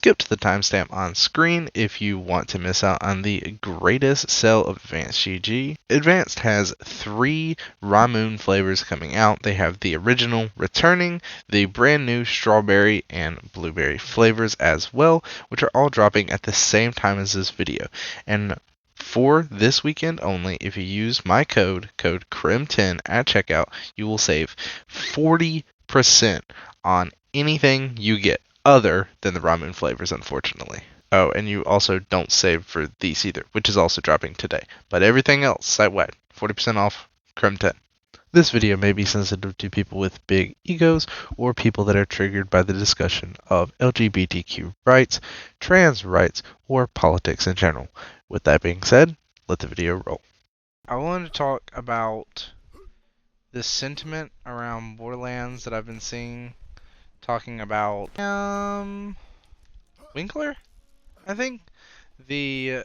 Skip to the timestamp on screen if you want to miss out on the greatest sale of Advanced GG. Advanced has 3 Ramoon flavors coming out. They have the original returning, the brand new strawberry and blueberry flavors as well, which are all dropping at the same time as this video. And for this weekend only, if you use my code CRIM10 at checkout, you will save 40% on anything you get other than the ramen flavors, unfortunately. Oh, and you also don't save for these either, which is also dropping today. But everything else, site-wide, 40% off, CRIM10. This video may be sensitive to people with big egos or people that are triggered by the discussion of LGBTQ rights, trans rights, or politics in general. With that being said, let the video roll. I wanted to talk about this sentiment around Borderlands that I've been seeing, talking about Winkler, I think, the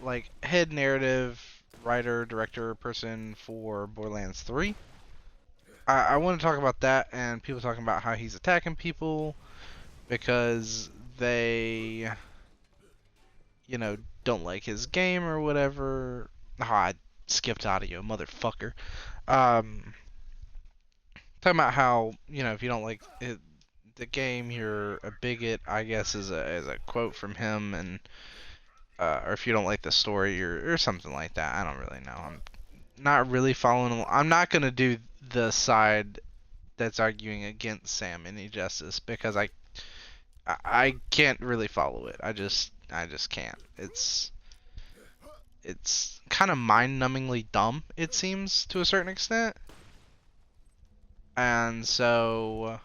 like head narrative writer, director, person for Borderlands 3. I want to talk about that, and people talking about how he's attacking people because they, don't like his game or whatever. Oh, I skipped audio, motherfucker. Talking about how, if you don't like the game, you're a bigot, I guess, is a quote from him, and or if you don't like the story or something like that. I don't really know. I'm not really following along. I'm not gonna do the side that's arguing against Sam any justice because I can't really follow it. I just can't. It's kind of mind-numbingly dumb, it seems, to a certain extent. And so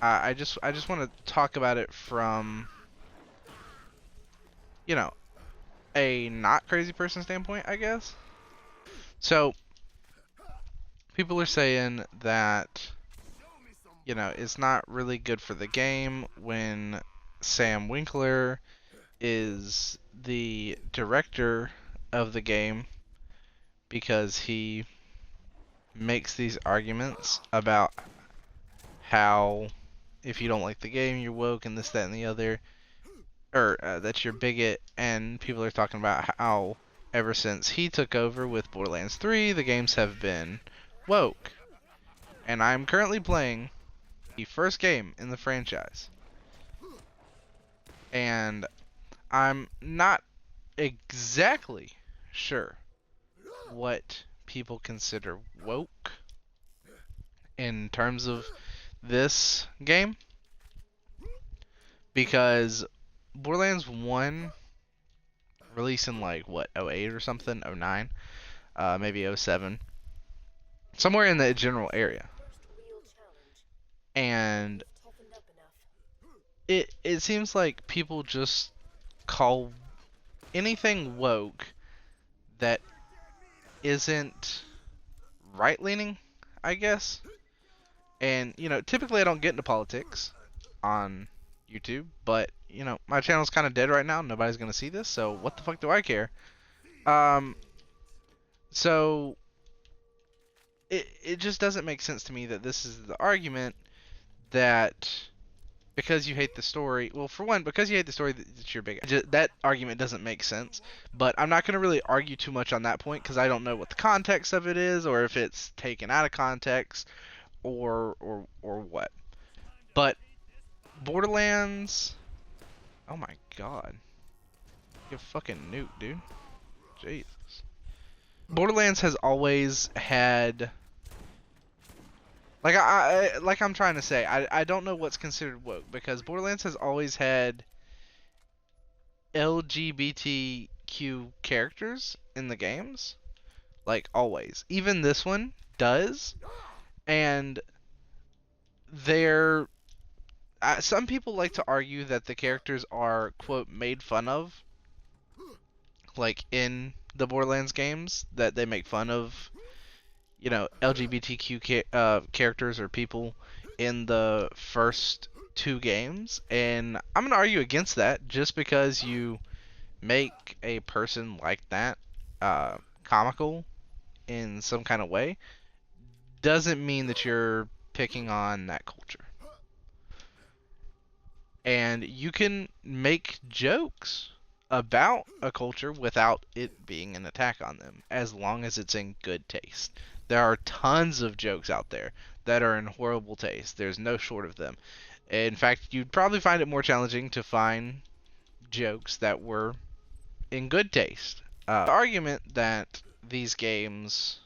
I just want to talk about it from a not crazy person standpoint, I guess. So people are saying that it's not really good for the game when Sam Winkler is the director of the game because he makes these arguments about how if you don't like the game, you're woke and this, that, and the other, or that you're bigot, and people are talking about how ever since he took over with Borderlands 3, the games have been woke. And I'm currently playing the first game in the franchise. And I'm not exactly sure what people consider woke in terms of this game, because Borderlands 1 released in like what, 08 or something, 09, maybe 07, somewhere in the general area. And it seems like people just call anything woke that isn't right leaning, I guess. And typically I don't get into politics on YouTube, but my channel's kind of dead right now. Nobody's gonna see this, so what the fuck do I care? So it just doesn't make sense to me that this is the argument that because you hate the story, well, for one, because you hate the story, that you're big. That argument doesn't make sense, but I'm not going to really argue too much on that point because I don't know what the context of it is, or if it's taken out of context, or what. But Borderlands, oh my god, you fucking nuke, dude. Jesus. Borderlands has always had, like I'm trying to say, I don't know what's considered woke because Borderlands has always had LGBTQ characters in the games, like always. Even this one does, and they're some people like to argue that the characters are quote made fun of, like in the Borderlands games, that they make fun of LGBTQ characters or people in the first 2 games, and I'm gonna argue against that. Just because you make a person like that comical in some kind of way doesn't mean that you're picking on that culture. And you can make jokes about a culture without it being an attack on them, as long as it's in good taste. There are tons of jokes out there that are in horrible taste. There's no short of them. In fact, you'd probably find it more challenging to find jokes that were in good taste. The argument that these games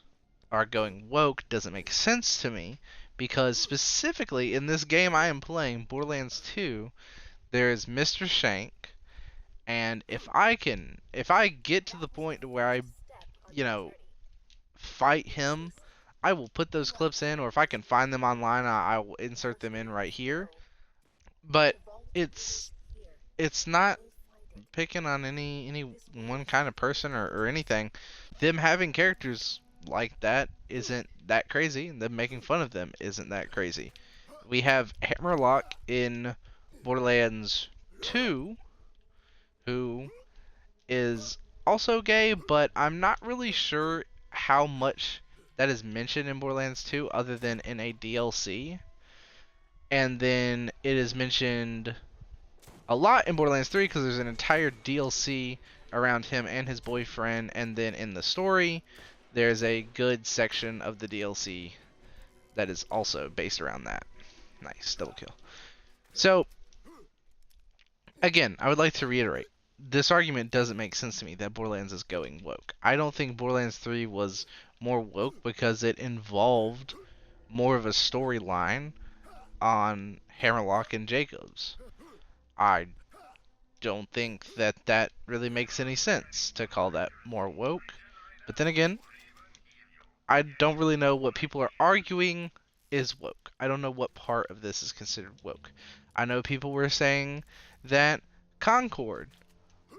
are going woke doesn't make sense to me, because specifically in this game I am playing, Borderlands 2, there is Mr. Shank, and if I get to the point where I, fight him, I will put those clips in, or if I can find them online, I will insert them in right here. But it's not picking on any one kind of person or anything. Them having characters like that isn't that crazy, and them making fun of them isn't that crazy. We have Hammerlock in Borderlands 2, who is also gay, but I'm not really sure how much that is mentioned in Borderlands 2 other than in a DLC. And then it is mentioned a lot in Borderlands 3 because there's an entire DLC around him and his boyfriend, and then in the story there's a good section of the DLC that is also based around that. Nice, double kill. So, again, I would like to reiterate, this argument doesn't make sense to me that Borderlands is going woke. I don't think Borderlands 3 was more woke because it involved more of a storyline on Hammerlock and Jacobs. I don't think that really makes any sense to call that more woke. But then again, I don't really know what people are arguing is woke. I don't know what part of this is considered woke. I know people were saying that Concord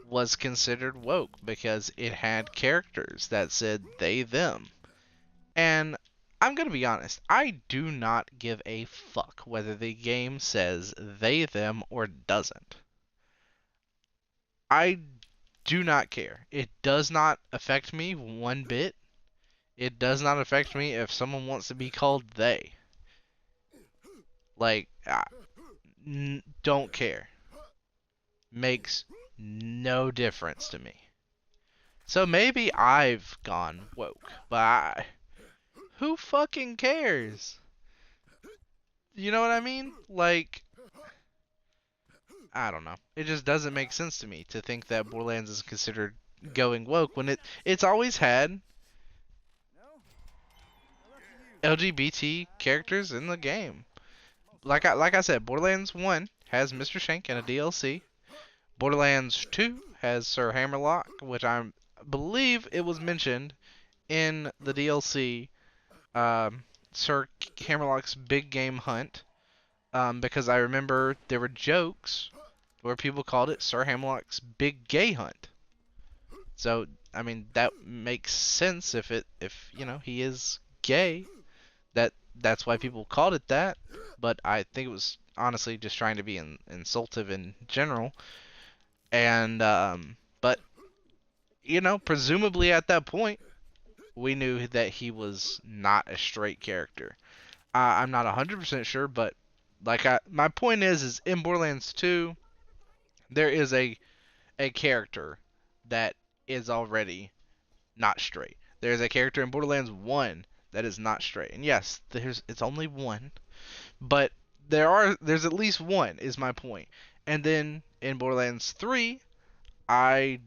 was considered woke because it had characters that said they, them. And I'm going to be honest, I do not give a fuck whether the game says they, them, or doesn't. I do not care. It does not affect me one bit. It does not affect me if someone wants to be called they. Like, don't care. Makes no difference to me. So maybe I've gone woke, but who fucking cares? You know what I mean? Like, I don't know. It just doesn't make sense to me to think that Borderlands is considered going woke when it's always had LGBT characters in the game. Like I said, Borderlands 1 has Mr. Shank and a DLC. Borderlands 2 has Sir Hammerlock, which I believe it was mentioned in the DLC, Sir Hammerlock's Big Game Hunt, because I remember there were jokes where people called it Sir Hammerlock's Big Gay Hunt. So, I mean, that makes sense if he is gay. That's why people called it that. But I think it was honestly just trying to be insultive in general. And but presumably at that point, we knew that he was not a straight character. I'm not 100% sure, but my point is in Borderlands 2, there is a character that is already not straight. There's a character in Borderlands 1 that is not straight. And yes, it's only one, but there's at least one is my point. And then in Borderlands 3, I'm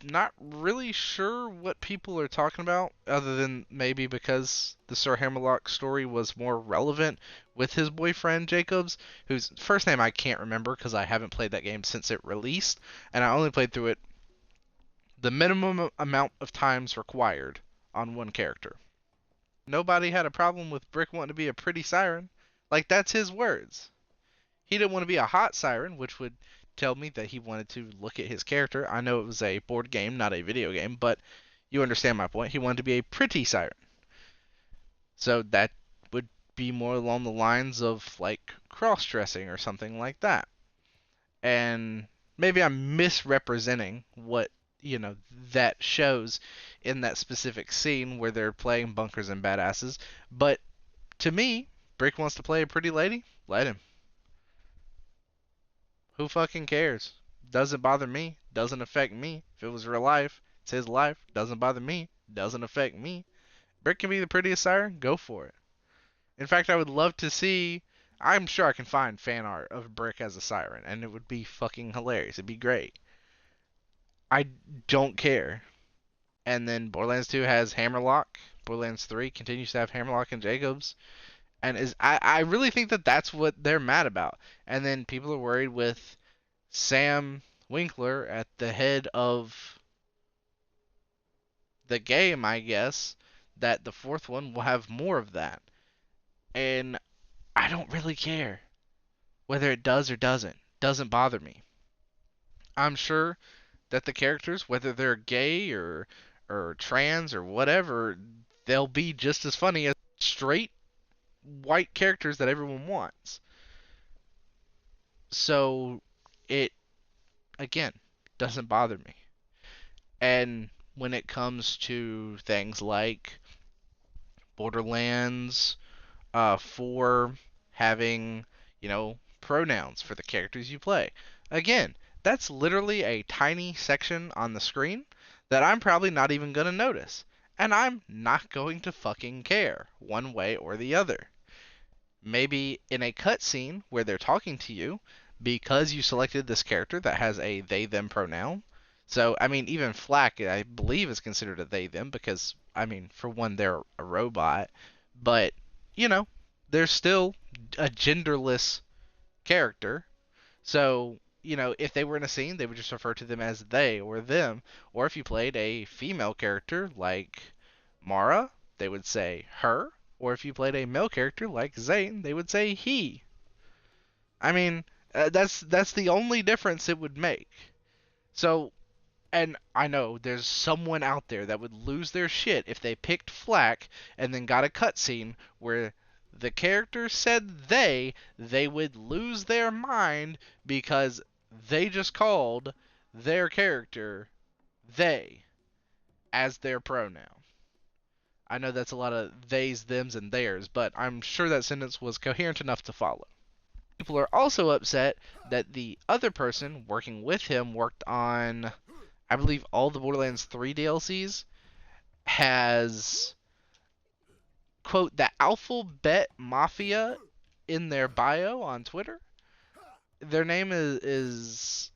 not really sure what people are talking about, other than maybe because the Sir Hammerlock story was more relevant with his boyfriend Jacobs, whose first name I can't remember because I haven't played that game since it released, and I only played through it the minimum amount of times required on one character. Nobody had a problem with Brick wanting to be a pretty siren. Like, that's his words. He didn't want to be a hot siren, which would tell me that he wanted to look at his character. I know it was a board game, not a video game, but you understand my point. He wanted to be a pretty siren. So that would be more along the lines of, like, cross-dressing or something like that. And maybe I'm misrepresenting what that shows in that specific scene where they're playing bunkers and badasses. But to me, Brick wants to play a pretty lady, let him. Who fucking cares? Doesn't bother me. Doesn't affect me. If it was real life, it's his life. Doesn't bother me. Doesn't affect me. Brick can be the prettiest siren. Go for it. In fact, I would love to see. I'm sure I can find fan art of Brick as a siren, and it would be fucking hilarious. It'd be great. I don't care. And then Borderlands 2 has Hammerlock. Borderlands 3 continues to have Hammerlock and Jacobs. And I really think that that's what they're mad about. And then people are worried with Sam Winkler at the head of the game, I guess, that the fourth one will have more of that. And I don't really care whether it does or doesn't. Doesn't bother me. I'm sure that the characters, whether they're gay or trans or whatever, they'll be just as funny as straight white characters that everyone wants. So it again doesn't bother me. And when it comes to things like Borderlands 4 having, pronouns for the characters you play. Again, that's literally a tiny section on the screen that I'm probably not even going to notice. And I'm not going to fucking care, one way or the other. Maybe in a cutscene where they're talking to you, because you selected this character that has a they them pronoun. So, I mean, even Flack, I believe, is considered a they them because, I mean, for one, they're a robot. But, they're still a genderless character. So, if they were in a scene, they would just refer to them as they or them. Or if you played a female character like Mara, they would say her. Or if you played a male character like Zane, they would say he. I mean, that's the only difference it would make. So, and I know there's someone out there that would lose their shit if they picked Flack and then got a cutscene where the character said they would lose their mind because they just called their character they as their pronoun. I know that's a lot of theys, thems, and theirs, but I'm sure that sentence was coherent enough to follow. People are also upset that the other person working with him worked on, I believe, all the Borderlands 3 DLCs, has, quote, the Alphabet Mafia in their bio on Twitter. Their name is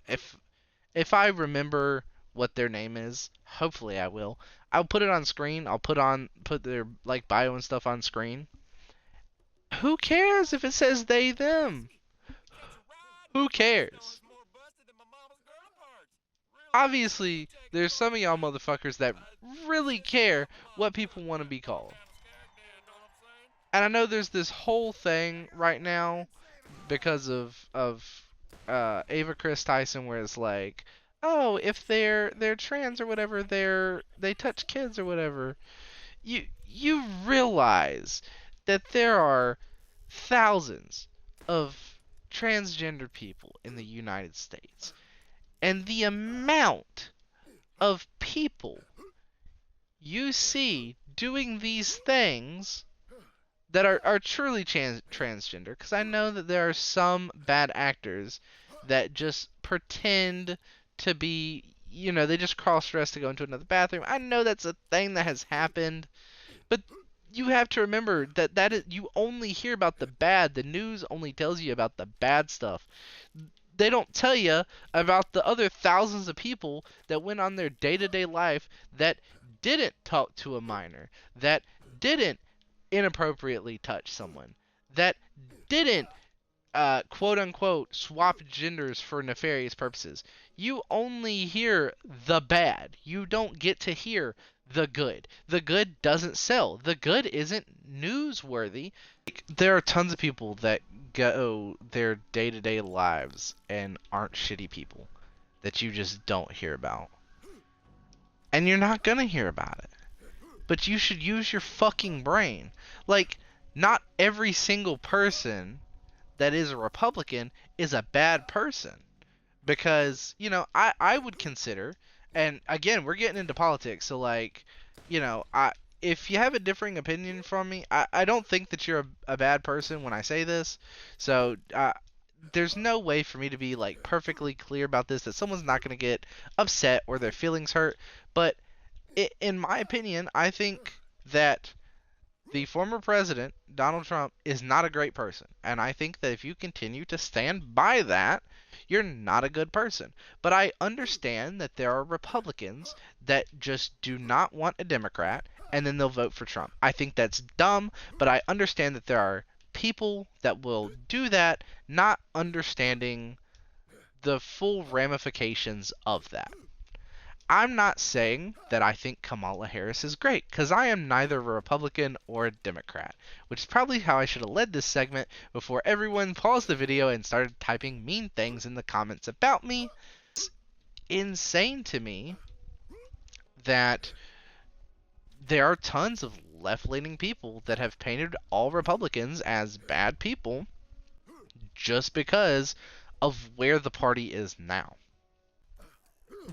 if I remember what their name is, hopefully I will. I'll put it on screen. I'll put their bio and stuff on screen. Who cares if it says they them? Who cares? Obviously, there's some of y'all motherfuckers that really care what people want to be called. And I know there's this whole thing right now because of Ava Chris Tyson where it's like, oh, if they're trans or whatever, they touch kids or whatever. You realize that there are thousands of transgender people in the United States. And the amount of people you see doing these things that are truly transgender, because I know that there are some bad actors that just pretend to be, they just cross-dress to go into another bathroom. I know that's a thing that has happened, but you have to remember that you only hear about the bad. The news only tells you about the bad stuff. They don't tell you about the other thousands of people that went on their day-to-day life that didn't talk to a minor, that didn't inappropriately touch someone, that didn't quote-unquote swap genders for nefarious purposes. You only hear the bad. You don't get to hear the good. The good doesn't sell. The good isn't newsworthy. There are tons of people that go their day-to-day lives and aren't shitty people that you just don't hear about. And you're not gonna hear about it. But you should use your fucking brain. Like, not every single person that is a Republican is a bad person. Because, I would consider, and again, we're getting into politics, so if you have a differing opinion from me, I don't think that you're a bad person when I say this. So, there's no way for me to be like perfectly clear about this that someone's not going to get upset or their feelings hurt. But in my opinion, I think that the former president, Donald Trump, is not a great person. And I think that if you continue to stand by that, you're not a good person. But I understand that there are Republicans that just do not want a Democrat and then they'll vote for Trump. I think that's dumb, but I understand that there are people that will do that, not understanding the full ramifications of that. I'm not saying that I think Kamala Harris is great, because I am neither a Republican or a Democrat, which is probably how I should have led this segment before everyone paused the video and started typing mean things in the comments about me. It's insane to me that there are tons of left-leaning people that have painted all Republicans as bad people just because of where the party is now.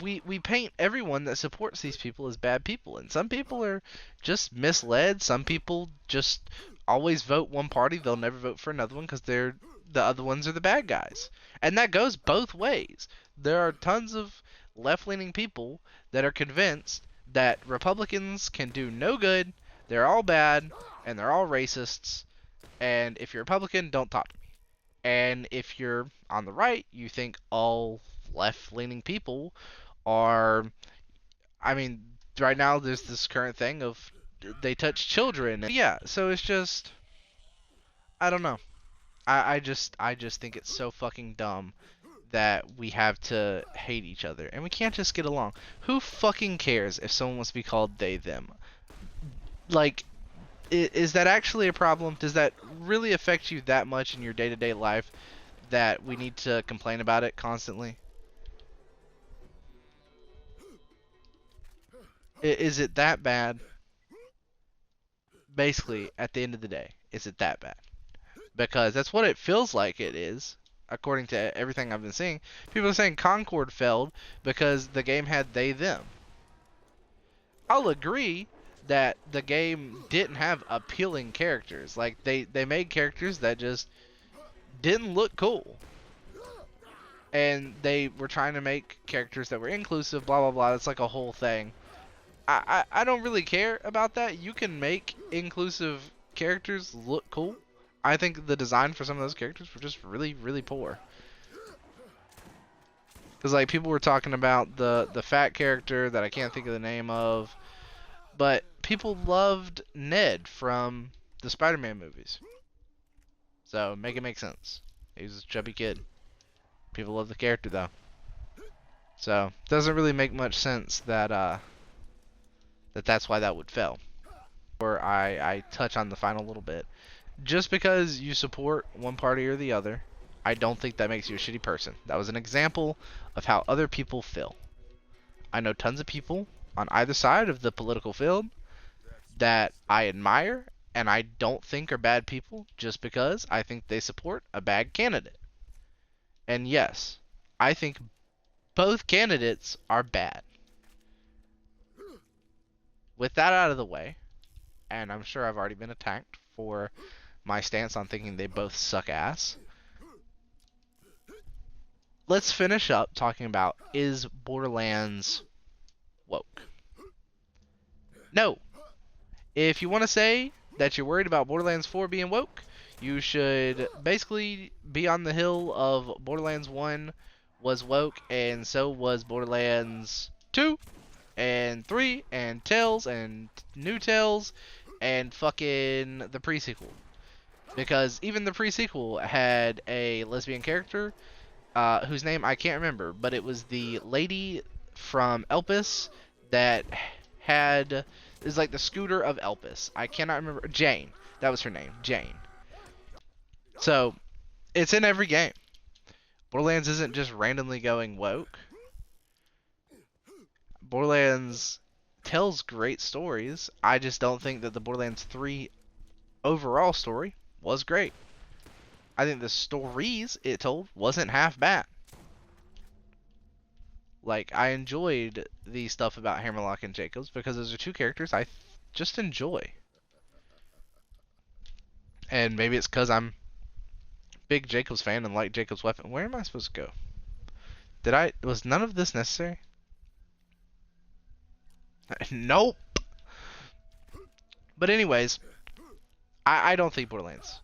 We paint everyone that supports these people as bad people, and some people are just misled. Some people just always vote one party, they'll never vote for another one because the other ones are the bad guys, and that goes both ways. There are tons of left-leaning people that are convinced that Republicans can do no good, they're all bad, and they're all racists, and if you're Republican, don't talk to me. And if you're on the right, you think all left-leaning people are, I mean, right now there's this current thing of they touch children. Yeah, so it's just, I don't know. I just think it's so fucking dumb that we have to hate each other and we can't just get along. Who fucking cares if someone wants to be called they them? Like, is that actually a problem? Does that really affect you that much in your day-to-day life that we need to complain about it constantly? Is it that bad? Basically, at the end of the day, is it that bad? Because that's what it feels like it is, according to everything I've been seeing. People are saying Concord failed because the game had they them. I'll agree that the game didn't have appealing characters. Like, they made characters that just didn't look cool. And they were trying to make characters that were inclusive, blah blah blah. It's like a whole thing. I don't really care about that. You can make inclusive characters look cool. I think the design for some of those characters were just really, really poor. Because, like, people were talking about the fat character that I can't think of the name of. But people loved Ned from the Spider-Man movies. So, make it make sense. He was a chubby kid. People love the character, though. So, it doesn't really make much sense that, that's why that would fail. Or I touch on the final little bit. Just because you support one party or the other, I don't think that makes you a shitty person. That was an example of how other people feel. I know tons of people on either side of the political field that I admire and I don't think are bad people just because I think they support a bad candidate. And yes, I think both candidates are bad. With that out of the way, and I'm sure I've already been attacked for my stance on thinking they both suck ass, let's finish up talking about, is Borderlands woke? No. If you want to say that you're worried about Borderlands 4 being woke, you should basically be on the hill of Borderlands 1 was woke, and so was Borderlands 2, and 3, and Tales, and New Tales, and fucking the pre-sequel. Because even the pre-sequel had a lesbian character, whose name I can't remember, but it was the lady from Elpis that had, is like the scooter of Elpis. I cannot remember. Jane. That was her name. Jane. So, it's in every game. Borderlands isn't just randomly going woke. Borderlands tells great stories. I just don't think that the Borderlands 3 overall story was great. I think the stories it told wasn't half bad. Like, I enjoyed the stuff about Hammerlock and Jacobs because those are two characters I just enjoy. And maybe it's because I'm big Jacob's fan and like Jacob's weapon. Where am I supposed to go? Was none of this necessary? Nope. But anyways, I don't think Borderlands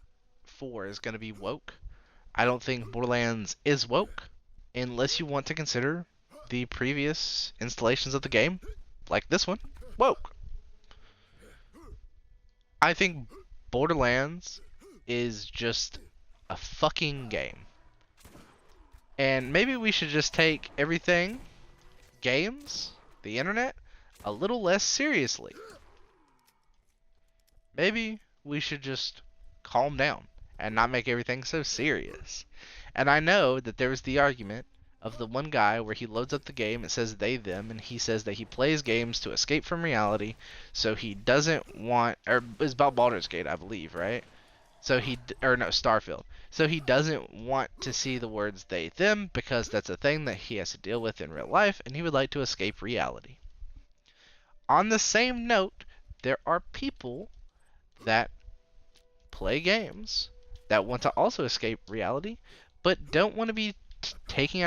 4 is going to be woke. I don't think Borderlands is woke unless you want to consider the previous installations of the game, like this one, woke. I think Borderlands is just a fucking game. And maybe we should just take everything, games, the internet, a little less seriously. Maybe we should just calm down and not make everything so serious. And I know that there's the argument of the one guy where he loads up the game, it says they, them, and he says that he plays games to escape from reality, so he doesn't want, or it's about Baldur's Gate, I believe, right? So Starfield. So he doesn't want to see the words they, them, because that's a thing that he has to deal with in real life, and he would like to escape reality. On the same note, there are people that play games that want to also escape reality, but don't want to be taken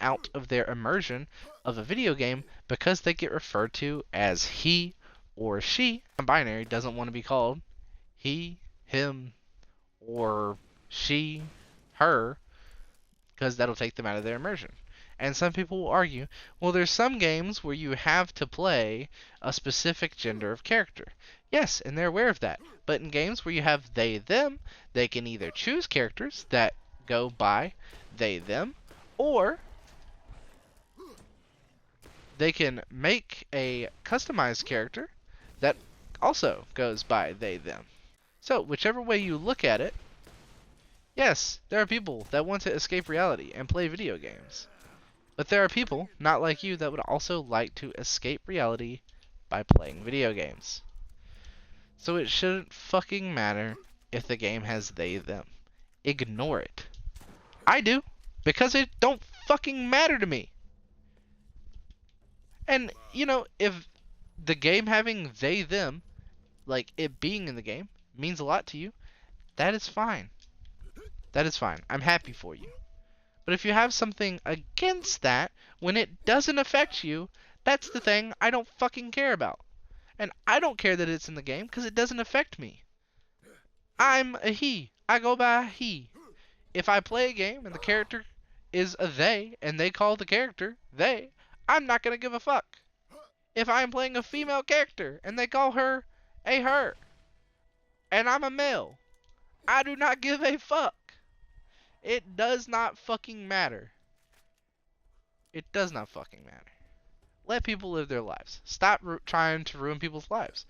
out of their immersion of a video game because they get referred to as he or she. Non-binary doesn't want to be called he, him, or she, her, because that'll take them out of their immersion. And some people will argue, well, there's some games where you have to play a specific gender of character. Yes, and they're aware of that. But in games where you have they, them, they can either choose characters that go by they, them, or they can make a customized character that also goes by they, them. So, whichever way you look at it, yes, there are people that want to escape reality and play video games. But there are people, not like you, that would also like to escape reality by playing video games. So it shouldn't fucking matter if the game has they, them. Ignore it. I do, because it don't fucking matter to me. And, you know, if the game having they, them, like it being in the game, means a lot to you, that is fine. That is fine. I'm happy for you. But if you have something against that, when it doesn't affect you, that's the thing I don't fucking care about. And I don't care that it's in the game, because it doesn't affect me. I'm a he. I go by he. If I play a game and the character is a they, and they call the character they, I'm not going to give a fuck. If I'm playing a female character and they call her a her, and I'm a male, I do not give a fuck. It does not fucking matter. It does not fucking matter. Let people live their lives. Stop trying to ruin people's lives.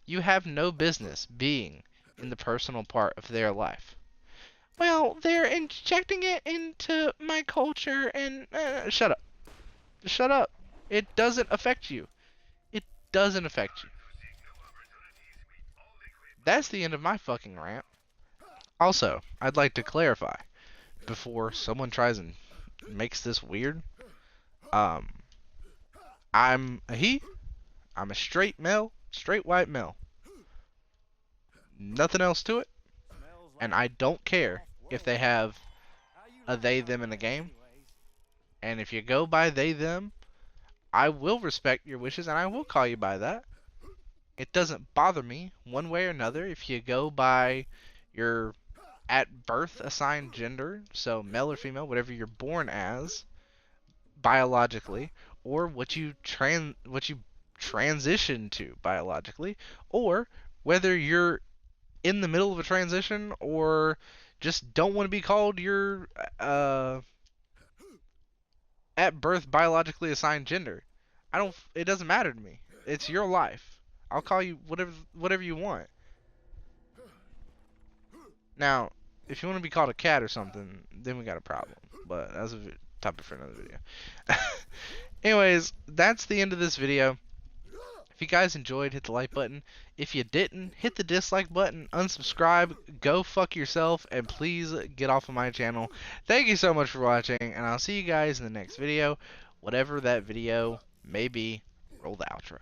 You have no business being in the personal part of their life. Well, they're injecting it into my culture and... shut up. Shut up. It doesn't affect you. It doesn't affect you. That's the end of my fucking rant. Also, I'd like to clarify, before someone tries and makes this weird, I'm a he. I'm a straight male, straight white male. Nothing else to it. And I don't care if they have a they, them in a game. And if you go by they, them, I will respect your wishes and I will call you by that. It doesn't bother me one way or another if you go by your at birth assigned gender, so male or female, whatever you're born as biologically, or what you transition to biologically, or whether you're in the middle of a transition or just don't want to be called your at birth biologically assigned gender. It doesn't matter to me. It's your life. I'll call you whatever you want. Now, if you want to be called a cat or something, then we got a problem. But that's a topic for another video. Anyways, that's the end of this video. If you guys enjoyed, hit the like button. If you didn't, hit the dislike button, unsubscribe, go fuck yourself, and please get off of my channel. Thank you so much for watching, and I'll see you guys in the next video. Whatever that video may be, roll the outro.